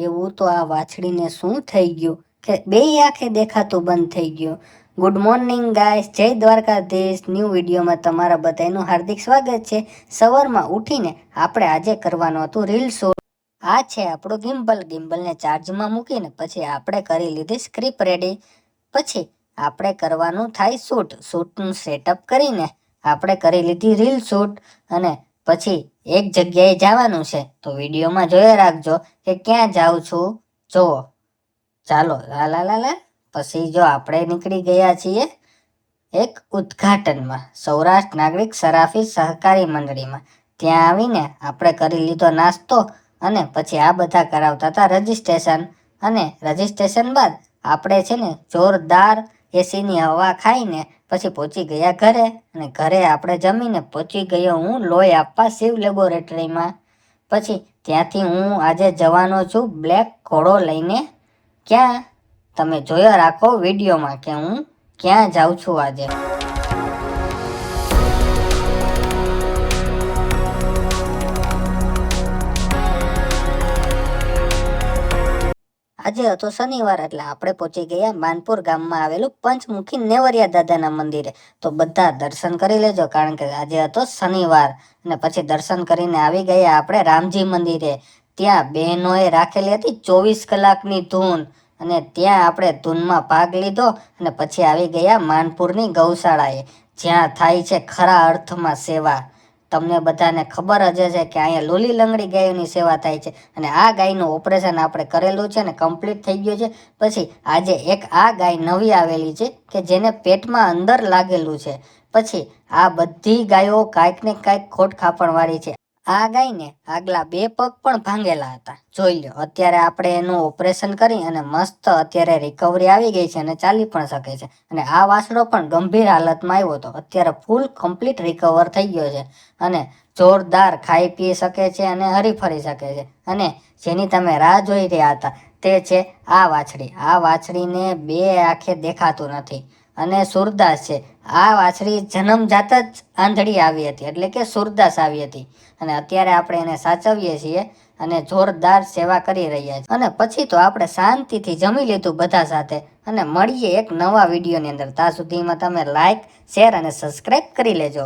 એવું તો આ વાછડીને શું થઈ ગયું કે બેય આંખે દેખાતું બંધ થઈ ગયું. ગુડ મોર્નિંગ ગાઈસ, જય દ્વારકાધીશ. ન્યૂ વિડીયોમાં તમારા બધાનું હાર્દિક સ્વાગત છે. સવારમાં ઉઠીને આપણે આજે કરવાનું હતું રીલ શૂટ. આ છે આપણું ગિમ્બલને ચાર્જમાં મૂકીને પછી આપણે કરી લીધી સ્ક્રિપ્ટ રેડી. પછી આપણે કરવાનું થાય શૂટનું સેટઅપ કરીને આપણે કરી લીધી રીલ શૂટ. અને પછી એક જગ્યાએ જવાનું છે તો વિડીયોમાં જોઈ રાખજો કે ક્યાં જાઉં છું. જુઓ, ચાલો લાલા. પછી જો આપણે નીકળી ગયા છીએ એક ઉદ્ઘાટનમાં, સૌરાષ્ટ્ર નાગરિક સરાફી સહકારી મંડળીમાં. ત્યાં આવીને આપણે કરી લીધો નાસ્તો અને પછી આ બધા કરાવતા હતા રજીસ્ટ્રેશન. અને રજીસ્ટ્રેશન બાદ આપણે છે ને જોરદાર એસીની હવા ખાઈને પછી પહોંચી ગયા ઘરે. અને ઘરે આપણે જમીને પહોંચી ગયો હું લોહી આપવા શિવ લેબોરેટરીમાં. પછી ત્યાંથી હું આજે જવાનો છું બ્લેક ઘોડો લઈને. ક્યાં, તમે જોયા રાખો વિડીયોમાં કે હું ક્યાં જાઉં છું આજે. આજે હતો શનિવાર એટલે આપણે પહોંચી ગયા માનપુર ગામમાં આવેલું પંચમુખી નેવરિયા દાદાના મંદિરે. તો બધા દર્શન કરી લેજો કારણ કે આજે હતો શનિવાર. અને પછી દર્શન કરીને આવી ગયા આપણે રામજી મંદિરે. ત્યાં બહેનોએ રાખેલી હતી 24 કલાકની ધૂન અને ત્યાં આપણે ધૂનમાં ભાગ લીધો. અને પછી આવી ગયા માનપુરની ગૌશાળાએ, જ્યાં થાય છે ખરા અર્થમાં સેવા. તમને બધાને ખબર જ છે કે અહીંયા લોલી લંગડી ગાયોની સેવા થાય છે. અને આ ગાયનું ઓપરેશન આપણે કરેલું છે ને કમ્પ્લીટ થઈ ગયું છે. પછી આજે એક આ ગાય નવી આવેલી છે કે જેને પેટમાં અંદર લાગેલું છે. પછી આ બધી ગાયો કાંઈક ને કાંઈક ખોટ ખાપણવાળી છે. આ ગાયને આગલા 2 પગ પણ ભાંગેલા હતા. જોઈ લો, અત્યારે આપણે એનું ઓપરેશન કરી અને મસ્ત અત્યારે રિકવરી આવી ગઈ છે અને ચાલી પણ શકે છે. અને આ વાસડો પણ ગંભીર હાલતમાં આવ્યો હતો, અત્યારે ફૂલ કમ્પ્લીટ રિકવર થઈ ગયો છે અને જોરદાર ખાઈ પી શકે છે અને હરીફરી શકે છે. અને જેની તમે રાહ જોઈ રહ્યા હતા તે છે આ વાછડી. આ વાછડીને 2 આંખે દેખાતું નથી અને સુરદાસ છે. આ વાછડી જન્મજાત જ આંધળી આવી હતી, એટલે કે સુરદાસ આવી હતી. અને અત્યારે આપણે એને સાચવીએ છીએ અને જોરદાર સેવા કરી રહ્યા છીએ. અને પછી તો આપણે શાંતિથી જમી લીધું બધા સાથે. અને મળીએ એક નવા વિડીયોની અંદર. ત્યાં સુધીમાં તમે લાઈક, શેર અને સબસ્ક્રાઈબ કરી લેજો.